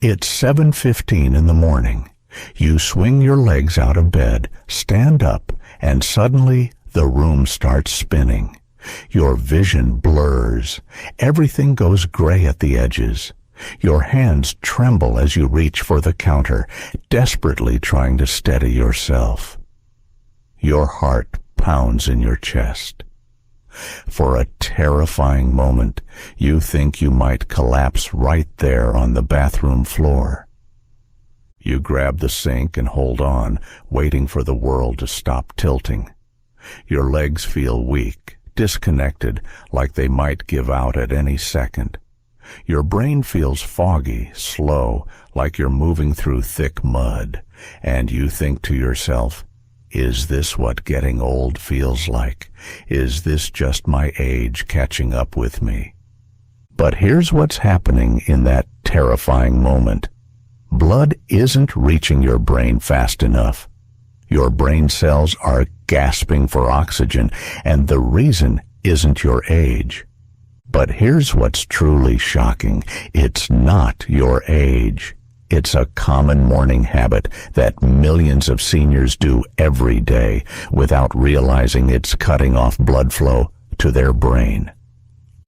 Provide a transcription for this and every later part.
It's 7:15 in the morning. You swing your legs out of bed, stand up, and suddenly the room starts spinning. Your vision blurs. Everything goes gray at the edges. Your hands tremble as you reach for the counter, desperately trying to steady yourself. Your heart pounds in your chest. For a terrifying moment, you think you might collapse right there on the bathroom floor. You grab the sink and hold on, waiting for the world to stop tilting. Your legs feel weak, disconnected, like they might give out at any second. Your brain feels foggy, slow, like you're moving through thick mud, and you think to yourself, is this what getting old feels like? Is this just my age catching up with me? But here's what's happening in that terrifying moment. Blood isn't reaching your brain fast enough. Your brain cells are gasping for oxygen, and the reason isn't your age. But here's what's truly shocking. It's not your age. It's a common morning habit that millions of seniors do every day without realizing it's cutting off blood flow to their brain.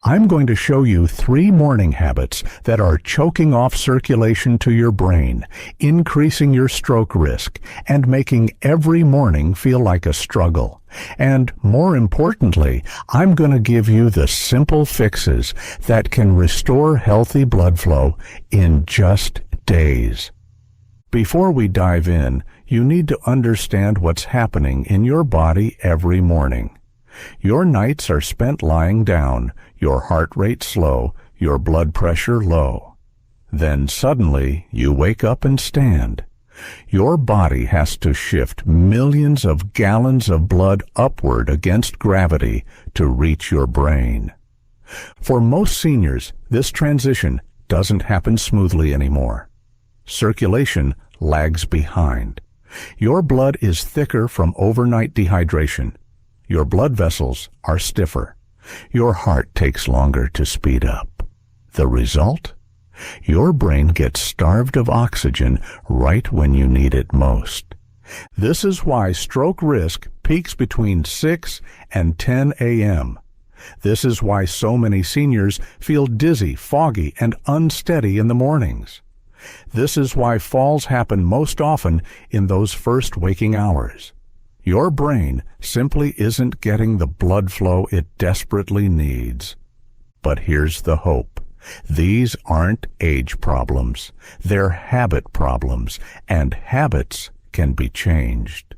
I'm going to show you 3 morning habits that are choking off circulation to your brain, increasing your stroke risk, and making every morning feel like a struggle. And more importantly, I'm going to give you the simple fixes that can restore healthy blood flow in just days. Before we dive in, you need to understand what's happening in your body every morning. Your nights are spent lying down, your heart rate slow, your blood pressure low. Then suddenly you wake up and stand. Your body has to shift millions of gallons of blood upward against gravity to reach your brain. For most seniors, this transition doesn't happen smoothly anymore. Circulation lags behind. Your blood is thicker from overnight dehydration. Your blood vessels are stiffer. Your heart takes longer to speed up. The result? Your brain gets starved of oxygen right when you need it most. This is why stroke risk peaks between 6 and 10 a.m. This is why so many seniors feel dizzy, foggy, and unsteady in the mornings. This is why falls happen most often in those first waking hours. Your brain simply isn't getting the blood flow it desperately needs. But here's the hope. These aren't age problems. They're habit problems, and habits can be changed.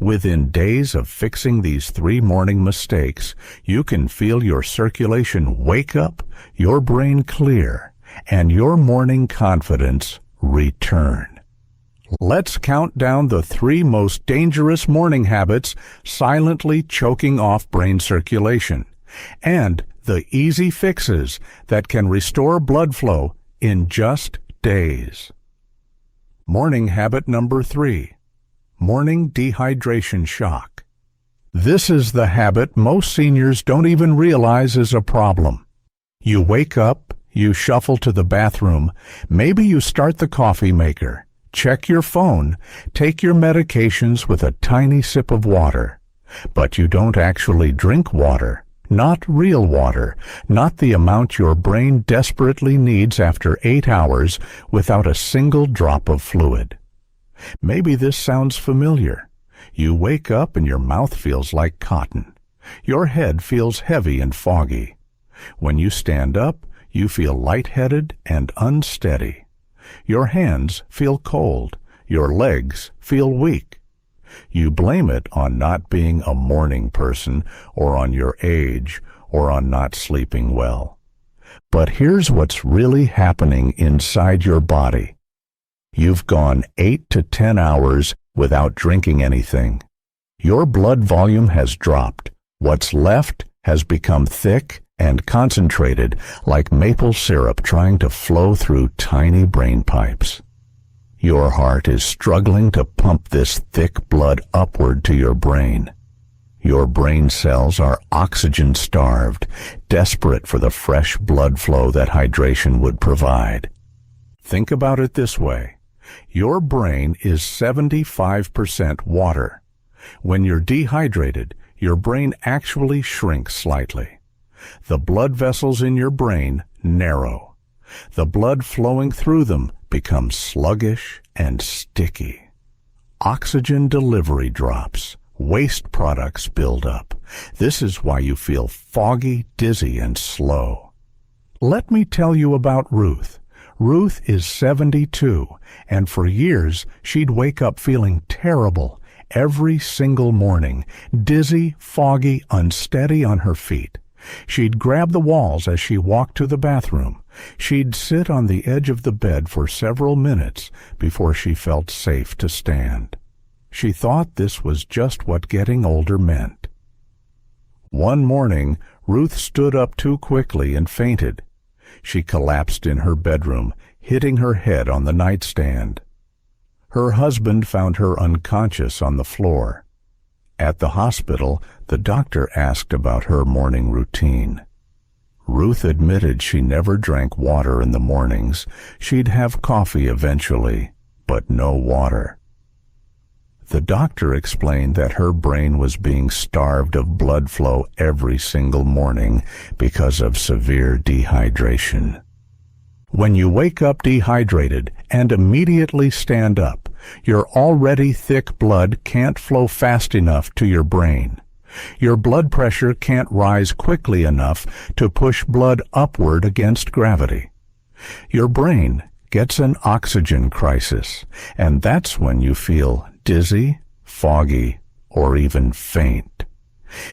Within days of fixing these 3 morning mistakes, you can feel your circulation wake up, your brain clear, and your morning confidence return. Let's count down the 3 most dangerous morning habits silently choking off brain circulation, and the easy fixes that can restore blood flow in just days. Morning habit number 3, morning dehydration shock. This is the habit most seniors don't even realize is a problem. You wake up, you shuffle to the bathroom, maybe you start the coffee maker, check your phone, take your medications with a tiny sip of water. But you don't actually drink water, not real water, not the amount your brain desperately needs after 8 hours without a single drop of fluid. Maybe this sounds familiar. You wake up and your mouth feels like cotton. Your head feels heavy and foggy. When you stand up, you feel lightheaded and unsteady. Your hands feel cold. Your legs feel weak. You blame it on not being a morning person, or on your age, or on not sleeping well. But here's what's really happening inside your body. You've gone 8 to 10 hours without drinking anything. Your blood volume has dropped. What's left has become thick and concentrated like maple syrup trying to flow through tiny brain pipes. Your heart is struggling to pump this thick blood upward to your brain. Your brain cells are oxygen-starved, desperate for the fresh blood flow that hydration would provide. Think about it this way. Your brain is 75% water. When you're dehydrated, your brain actually shrinks slightly. The blood vessels in your brain narrow. The blood flowing through them becomes sluggish and sticky. Oxygen delivery drops. Waste products build up. This is why you feel foggy, dizzy, and slow. Let me tell you about Ruth. Ruth is 72, and for years she'd wake up feeling terrible every single morning, dizzy, foggy, unsteady on her feet. She'd grab the walls as she walked to the bathroom. She'd sit on the edge of the bed for several minutes before she felt safe to stand. She thought this was just what getting older meant. One morning, Ruth stood up too quickly and fainted. She collapsed in her bedroom, hitting her head on the nightstand. Her husband found her unconscious on the floor. At the hospital, the doctor asked about her morning routine. Ruth admitted she never drank water in the mornings. She'd have coffee eventually, but no water. The doctor explained that her brain was being starved of blood flow every single morning because of severe dehydration. When you wake up dehydrated and immediately stand up, your already thick blood can't flow fast enough to your brain. Your blood pressure can't rise quickly enough to push blood upward against gravity. Your brain gets an oxygen crisis, and that's when you feel dizzy, foggy, or even faint.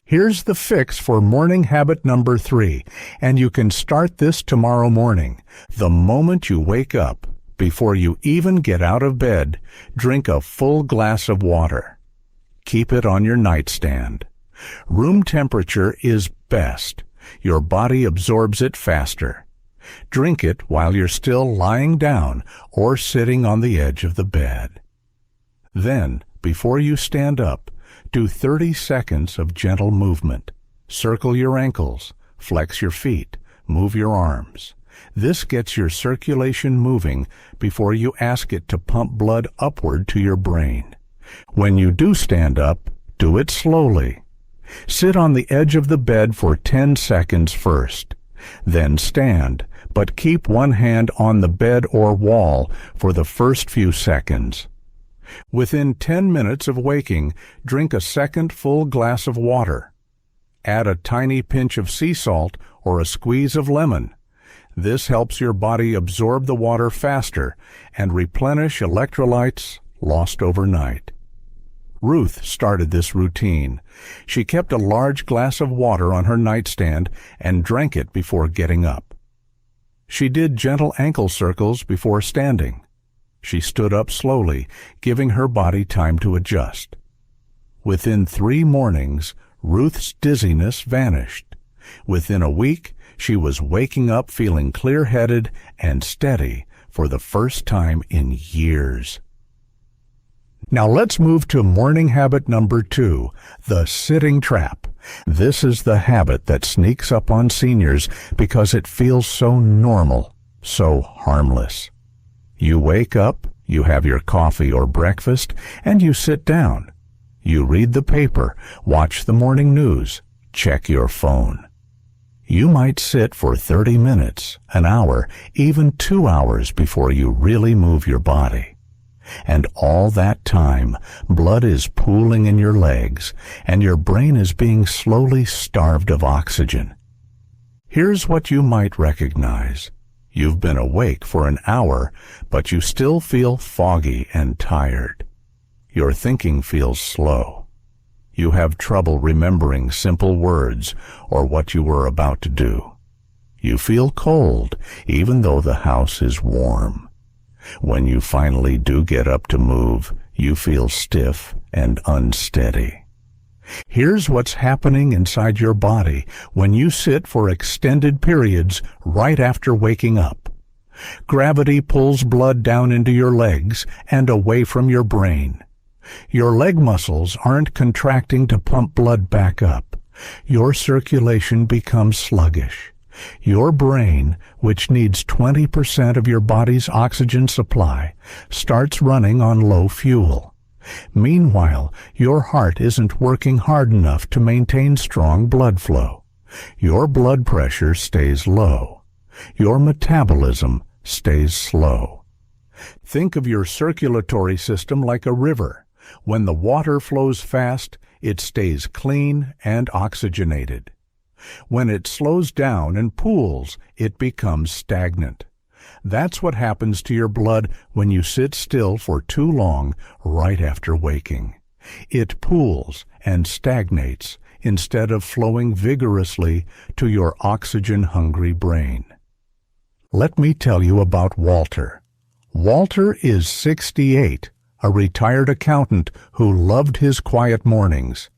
Here's the fix for morning habit number 3, and you can start this tomorrow morning. The moment you wake up, before you even get out of bed, drink a full glass of water. Keep it on your nightstand. Room temperature is best. Your body absorbs it faster. Drink it while you're still lying down or sitting on the edge of the bed. Then, before you stand up, do 30 seconds of gentle movement. Circle your ankles, flex your feet, move your arms. This gets your circulation moving before you ask it to pump blood upward to your brain. When you do stand up, do it slowly. Sit on the edge of the bed for 10 seconds first. Then stand, but keep one hand on the bed or wall for the first few seconds. Within 10 minutes of waking, drink a second full glass of water. Add a tiny pinch of sea salt or a squeeze of lemon. This helps your body absorb the water faster and replenish electrolytes lost overnight. Ruth started this routine. She kept a large glass of water on her nightstand and drank it before getting up. She did gentle ankle circles before standing. She stood up slowly, giving her body time to adjust. Within 3 mornings, Ruth's dizziness vanished. Within a week, she was waking up feeling clear-headed and steady for the first time in years. Now let's move to morning habit number 2, the sitting trap. This is the habit that sneaks up on seniors because it feels so normal, so harmless. You wake up, you have your coffee or breakfast, and you sit down. You read the paper, watch the morning news, check your phone. You might sit for 30 minutes, an hour, even 2 hours before you really move your body. And all that time, blood is pooling in your legs, and your brain is being slowly starved of oxygen. Here's what you might recognize. You've been awake for an hour, but you still feel foggy and tired. Your thinking feels slow. You have trouble remembering simple words or what you were about to do. You feel cold, even though the house is warm. When you finally do get up to move, you feel stiff and unsteady. Here's what's happening inside your body when you sit for extended periods right after waking up. Gravity pulls blood down into your legs and away from your brain. Your leg muscles aren't contracting to pump blood back up. Your circulation becomes sluggish. Your brain, which needs 20% of your body's oxygen supply, starts running on low fuel. Meanwhile, your heart isn't working hard enough to maintain strong blood flow. Your blood pressure stays low. Your metabolism stays slow. Think of your circulatory system like a river. When the water flows fast, it stays clean and oxygenated. When it slows down and pools, it becomes stagnant. That's what happens to your blood when you sit still for too long right after waking. It pools and stagnates instead of flowing vigorously to your oxygen-hungry brain. Let me tell you about Walter. Walter is 68, a retired accountant who loved his quiet mornings.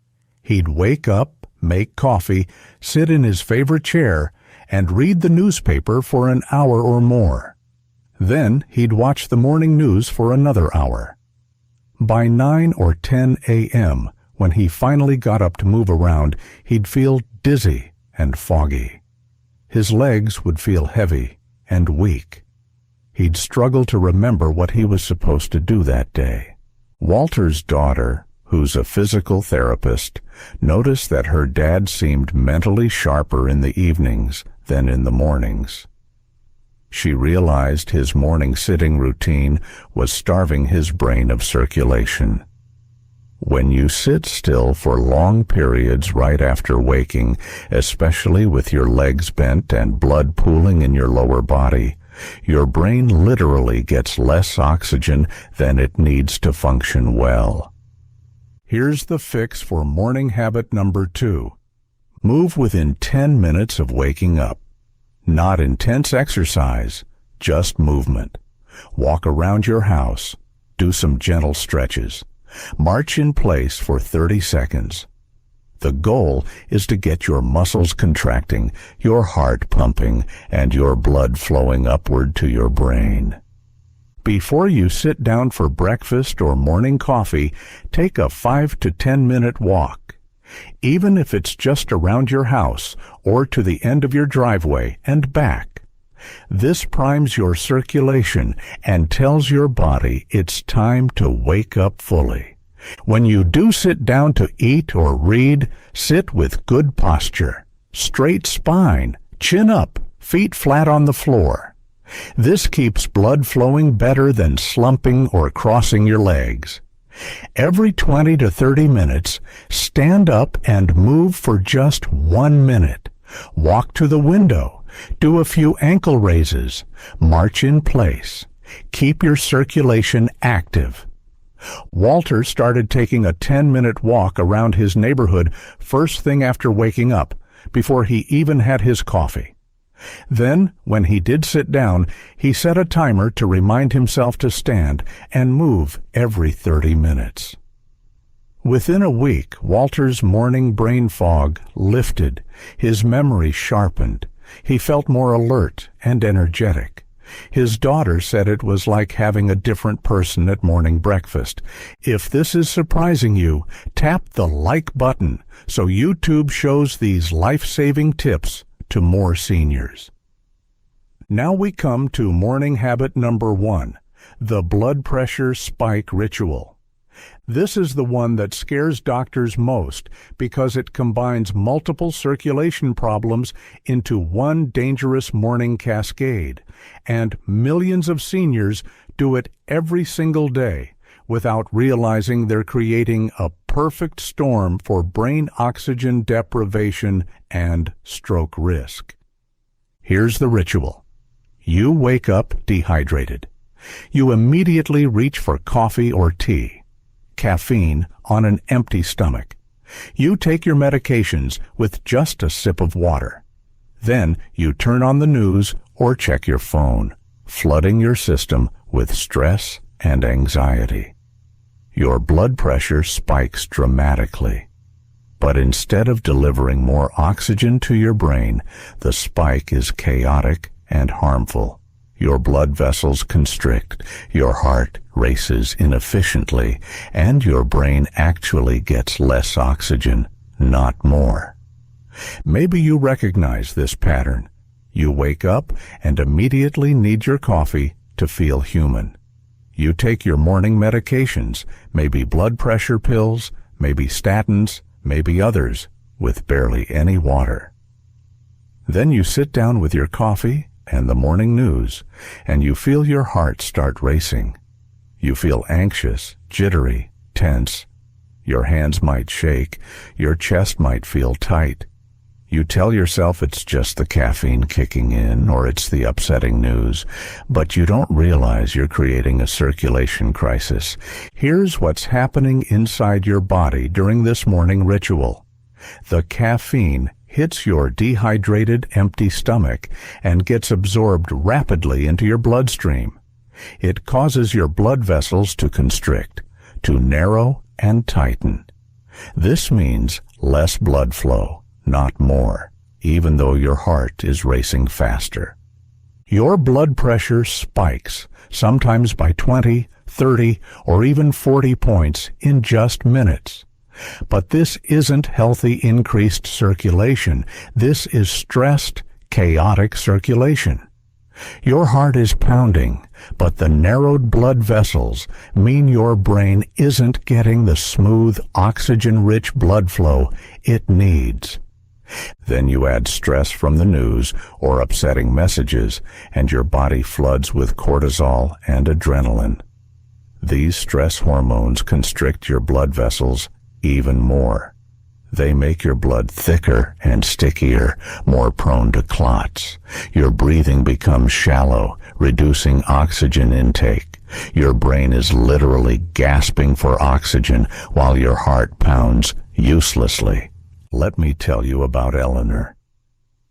He'd wake up, make coffee, sit in his favorite chair, and read the newspaper for an hour or more. Then he'd watch the morning news for another hour. By 9 or 10 a.m., when he finally got up to move around, he'd feel dizzy and foggy. His legs would feel heavy and weak. He'd struggle to remember what he was supposed to do that day. Walter's daughter, who's a physical therapist, noticed that her dad seemed mentally sharper in the evenings than in the mornings. She realized his morning sitting routine was starving his brain of circulation. When you sit still for long periods right after waking, especially with your legs bent and blood pooling in your lower body, your brain literally gets less oxygen than it needs to function well. Here's the fix for morning habit number 2. Move within 10 minutes of waking up. Not intense exercise, just movement. Walk around your house. Do some gentle stretches. March in place for 30 seconds. The goal is to get your muscles contracting, your heart pumping, and your blood flowing upward to your brain. Before you sit down for breakfast or morning coffee, take a 5 to 10 minute walk. Even if it's just around your house or to the end of your driveway and back. This primes your circulation and tells your body it's time to wake up fully. When you do sit down to eat or read, sit with good posture, straight spine, chin up, feet flat on the floor. This keeps blood flowing better than slumping or crossing your legs. Every 20 to 30 minutes, stand up and move for just 1 minute. Walk to the window. Do a few ankle raises. March in place. Keep your circulation active. Walter started taking a 10-minute walk around his neighborhood first thing after waking up, before he even had his coffee. Then, when he did sit down, he set a timer to remind himself to stand and move every 30 minutes. Within a week, Walter's morning brain fog lifted, his memory sharpened. He felt more alert and energetic. His daughter said it was like having a different person at morning breakfast. If this is surprising you, tap the like button so YouTube shows these life-saving tips to more seniors. Now we come to morning habit number 1, the blood pressure spike ritual. This is the one that scares doctors most because it combines multiple circulation problems into one dangerous morning cascade, and millions of seniors do it every single day without realizing they're creating a perfect storm for brain oxygen deprivation and stroke risk. Here's the ritual. You wake up dehydrated. You immediately reach for coffee or tea. Caffeine on an empty stomach. You take your medications with just a sip of water. Then you turn on the news or check your phone, flooding your system with stress and anxiety. Your blood pressure spikes dramatically. But instead of delivering more oxygen to your brain, the spike is chaotic and harmful. Your blood vessels constrict, your heart races inefficiently, and your brain actually gets less oxygen, not more. Maybe you recognize this pattern. You wake up and immediately need your coffee to feel human. You take your morning medications, maybe blood pressure pills, maybe statins, maybe others, with barely any water. Then you sit down with your coffee and the morning news, and you feel your heart start racing. You feel anxious, jittery, tense. Your hands might shake, your chest might feel tight. You tell yourself it's just the caffeine kicking in or it's the upsetting news, but you don't realize you're creating a circulation crisis. Here's what's happening inside your body during this morning ritual. The caffeine hits your dehydrated, empty stomach and gets absorbed rapidly into your bloodstream. It causes your blood vessels to constrict, to narrow and tighten. This means less blood flow, not more, even though your heart is racing faster. Your blood pressure spikes, sometimes by 20, 30, or even 40 points in just minutes. But this isn't healthy increased circulation. This is stressed, chaotic circulation. Your heart is pounding, but the narrowed blood vessels mean your brain isn't getting the smooth, oxygen-rich blood flow it needs. Then you add stress from the news or upsetting messages, and your body floods with cortisol and adrenaline. These stress hormones constrict your blood vessels even more. They make your blood thicker and stickier, more prone to clots. Your breathing becomes shallow, reducing oxygen intake. Your brain is literally gasping for oxygen while your heart pounds uselessly. Let me tell you about Eleanor.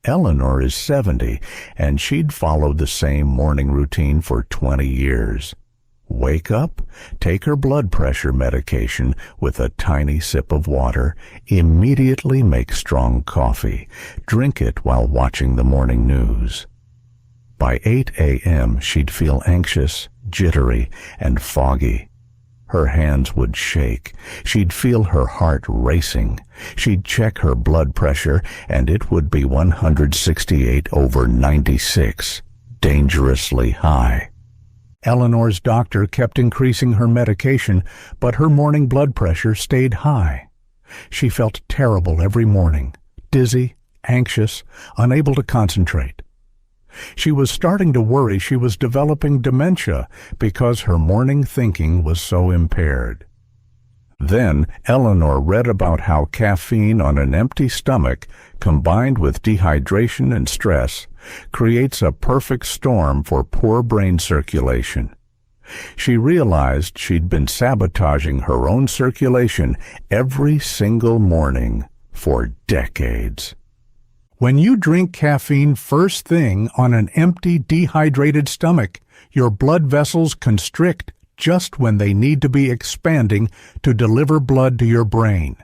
Eleanor is 70, and she'd followed the same morning routine for 20 years. Wake up, take her blood pressure medication with a tiny sip of water, immediately make strong coffee, drink it while watching the morning news. By 8 a.m., she'd feel anxious, jittery, and foggy. Her hands would shake. She'd feel her heart racing. She'd check her blood pressure, and it would be 168/96, dangerously high. Eleanor's doctor kept increasing her medication, but her morning blood pressure stayed high. She felt terrible every morning, dizzy, anxious, unable to concentrate. She was starting to worry she was developing dementia because her morning thinking was so impaired. Then Eleanor read about how caffeine on an empty stomach, combined with dehydration and stress, creates a perfect storm for poor brain circulation. She realized she'd been sabotaging her own circulation every single morning for decades. When you drink caffeine first thing on an empty, dehydrated stomach, your blood vessels constrict just when they need to be expanding to deliver blood to your brain.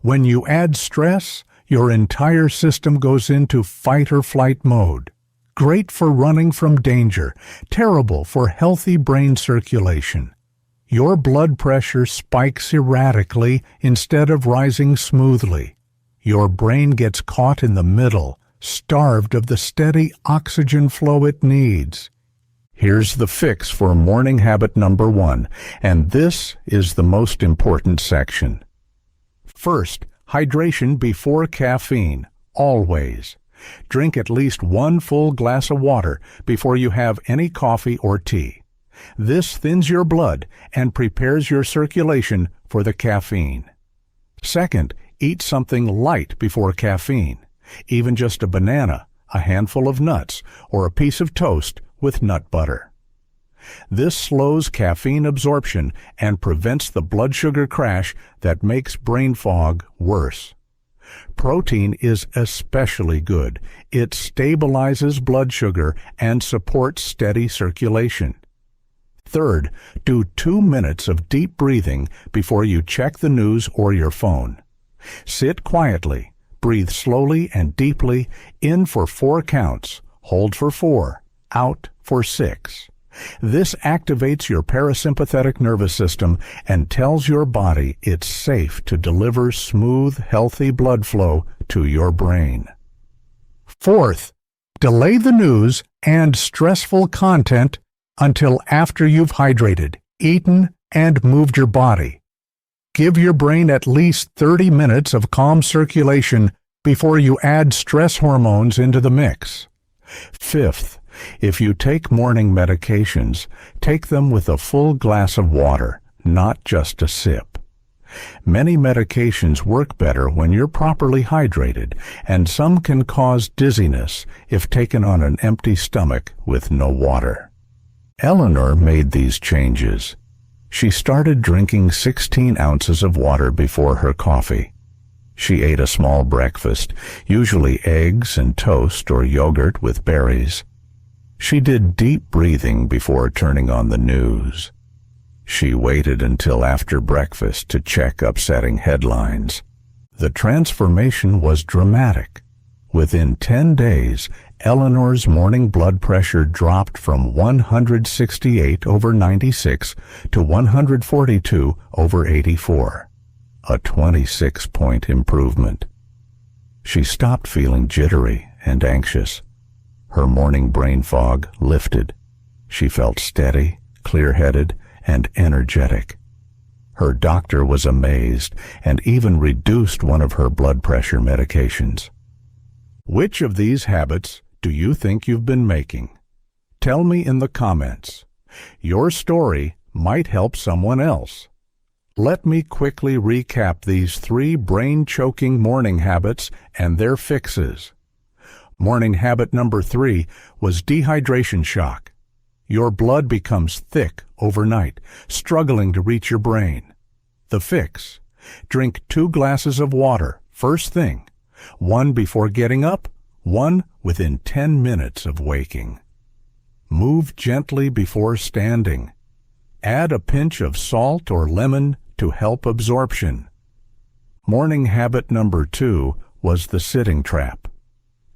When you add stress, your entire system goes into fight-or-flight mode. Great for running from danger, terrible for healthy brain circulation. Your blood pressure spikes erratically instead of rising smoothly. Your brain gets caught in the middle, starved of the steady oxygen flow it needs. Here's the fix for morning habit number 1, and this is the most important section. First, hydration before caffeine, always. Drink at least 1 full glass of water before you have any coffee or tea. This thins your blood and prepares your circulation for the caffeine. Second, eat something light before caffeine, even just a banana, a handful of nuts, or a piece of toast with nut butter. This slows caffeine absorption and prevents the blood sugar crash that makes brain fog worse. Protein is especially good. It stabilizes blood sugar and supports steady circulation. Third, do 2 minutes of deep breathing before you check the news or your phone. Sit quietly, breathe slowly and deeply, in for 4 counts, hold for 4, out for 6. This activates your parasympathetic nervous system and tells your body it's safe to deliver smooth, healthy blood flow to your brain. Fourth, Delay the news and stressful content until after you've hydrated, eaten, and moved your body. Give your brain at least 30 minutes of calm circulation before you add stress hormones into the mix. Fifth, if you take morning medications, take them with a full glass of water, not just a sip. Many medications work better when you're properly hydrated, and some can cause dizziness if taken on an empty stomach with no water. Eleanor made these changes. She started drinking 16 ounces of water before her coffee. She ate a small breakfast, usually eggs and toast or yogurt with berries. She did deep breathing before turning on the news. She waited until after breakfast to check upsetting headlines. The transformation was dramatic. Within 10 days, Eleanor's morning blood pressure dropped from 168/96 to 142/84, a 26-point improvement. She stopped feeling jittery and anxious. Her morning brain fog lifted. She felt steady, clear-headed, and energetic. Her doctor was amazed and even reduced one of her blood pressure medications. Which of these habits do you think you've been making? Tell me in the comments. Your story might help someone else. Let me quickly recap these 3 brain-choking morning habits and their fixes. Morning habit number 3 was dehydration shock. Your blood becomes thick overnight, struggling to reach your brain. The fix: drink 2 glasses of water first thing, 1 before getting up, 1 within 10 minutes of waking. Move gently before standing. Add a pinch of salt or lemon to help absorption. Morning habit number 2 was the sitting trap.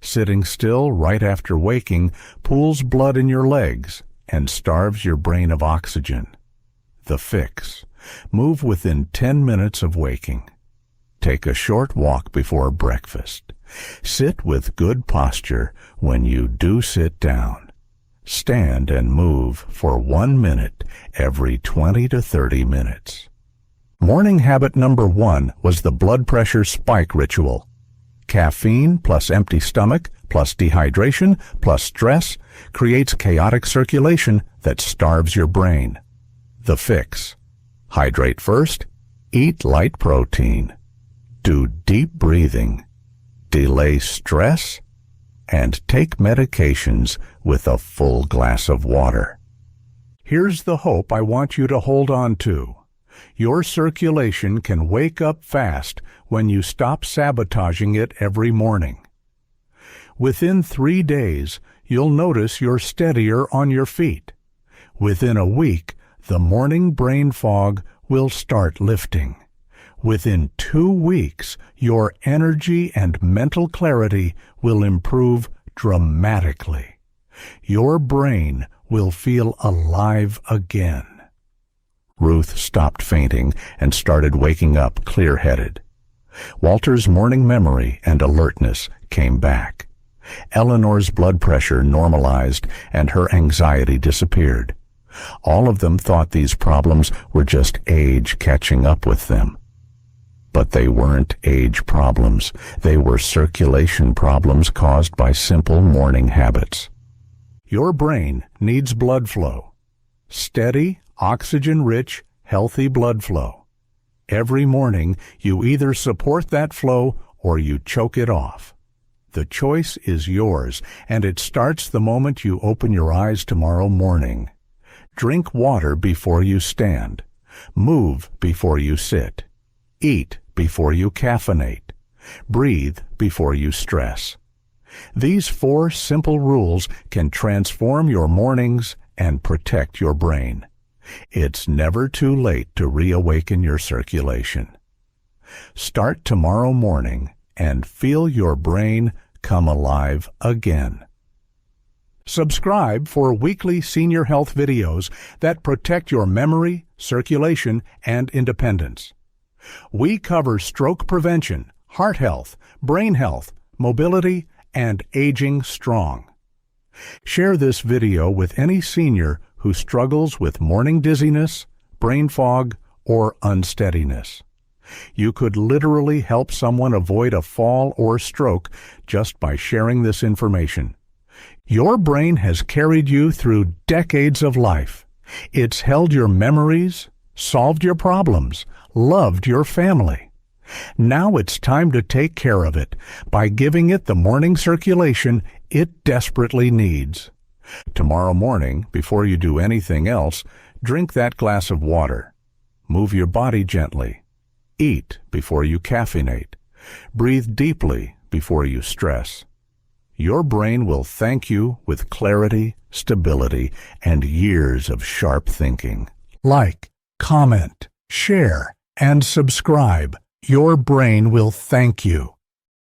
Sitting still right after waking pools blood in your legs and starves your brain of oxygen. The fix: move within 10 minutes of waking. Take a short walk before breakfast. Sit with good posture when you do sit down. Stand and move for 1 minute every 20 to 30 minutes. Morning habit number 1 was the blood pressure spike ritual. Caffeine plus empty stomach plus dehydration plus stress creates chaotic circulation that starves your brain. The fix: hydrate first, eat light protein, do deep breathing, delay stress, and take medications with a full glass of water. Here's the hope I want you to hold on to. Your circulation can wake up fast when you stop sabotaging it every morning. Within 3 days, you'll notice you're steadier on your feet. Within a week, the morning brain fog will start lifting. Within 2 weeks, your energy and mental clarity will improve dramatically. Your brain will feel alive again. Ruth stopped fainting and started waking up clear-headed. Walter's morning memory and alertness came back. Eleanor's blood pressure normalized and her anxiety disappeared. All of them thought these problems were just age catching up with them. But they weren't age problems. They were circulation problems caused by simple morning habits. Your brain needs blood flow. Steady, oxygen-rich, healthy blood flow. Every morning, you either support that flow or you choke it off. The choice is yours, and it starts the moment you open your eyes tomorrow morning. Drink water before you stand. Move before you sit. Eat before you caffeinate. Breathe before you stress. These 4 simple rules can transform your mornings and protect your brain. It's never too late to reawaken your circulation. Start tomorrow morning and feel your brain come alive again. Subscribe for weekly senior health videos that protect your memory, circulation, and independence. We cover stroke prevention, heart health, brain health, mobility, and aging strong. Share this video with any senior who struggles with morning dizziness, brain fog, or unsteadiness. You could literally help someone avoid a fall or stroke just by sharing this information. Your brain has carried you through decades of life. It's held your memories, solved your problems, loved your family. Now it's time to take care of it by giving it the morning circulation it desperately needs. Tomorrow morning, before you do anything else, drink that glass of water. Move your body gently. Eat before you caffeinate. Breathe deeply before you stress. Your brain will thank you with clarity, stability, and years of sharp thinking. Like, comment, share, and subscribe. Your brain will thank you.